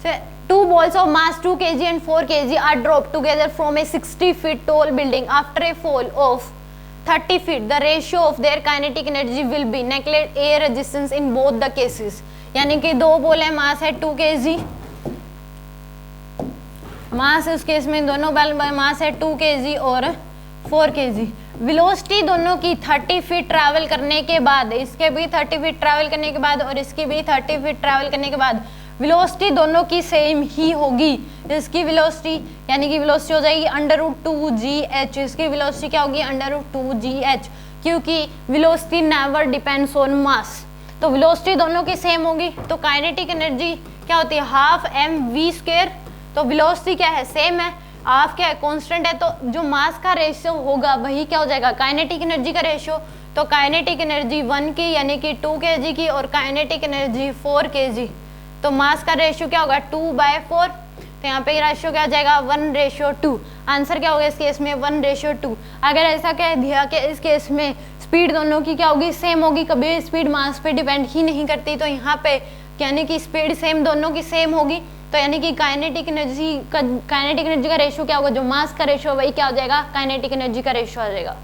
Two balls of mass 2 kg and 4 kg are dropped together from a 60 feet tall building. After a fall of 30 feet, the ratio of their kinetic energy will be neglect air resistance in both the cases. यानी कि दो ball है, मास है 2 kg, मास उस case में दोनों ball मास है 2 kg और 4 kg. वेलोसिटी दोनों की 30 फीट ट्रैवल करने के बाद, इसके भी 30 फीट ट्रैवल करने के बाद और इसकी भी 30 फीट ट्रैवल करने के बाद वेलोसिटी दोनों की सेम ही होगी. इसकी वेलोसिटी यानी कि वेलोसिटी हो जाएगी √2gh. इसकी वेलोसिटी क्या होगी √2gh, क्योंकि वेलोसिटी नेवर डिपेंड्स ऑन मास. तो वेलोसिटी दोनों की सेम होगी. तो काइनेटिक एनर्जी क्या होती है हाफ mv². तो वेलोसिटी क्या है सेम है, हाफ क्या है कांस्टेंट है. तो जो मास का रेशियो होगा वही क्या हो जाएगा काइनेटिक एनर्जी का रेशियो. तो काइनेटिक एनर्जी 1 की यानी कि 2 kg की और काइनेटिक एनर्जी 4 kg. तो मास का रेशियो क्या होगा 2/4. तो यहाँ पे रेशियो क्या आ जाएगा 1:2. आंसर क्या होगा इस केस में 1:2. अगर ऐसा कह दिया कि इस केस में स्पीड दोनों की क्या होगी सेम होगी, कभी स्पीड मास पे डिपेंड ही नहीं करती, तो यहाँ पे यानी कि स्पीड सेम दोनों की सेम होगी. तो यानी कि काइनेटिक एनर्जी का रेशियो क्या होगा, जो मास का रेशियो वही क्या हो जाएगा काइनेटिक एनर्जी का रेशियो आ जाएगा.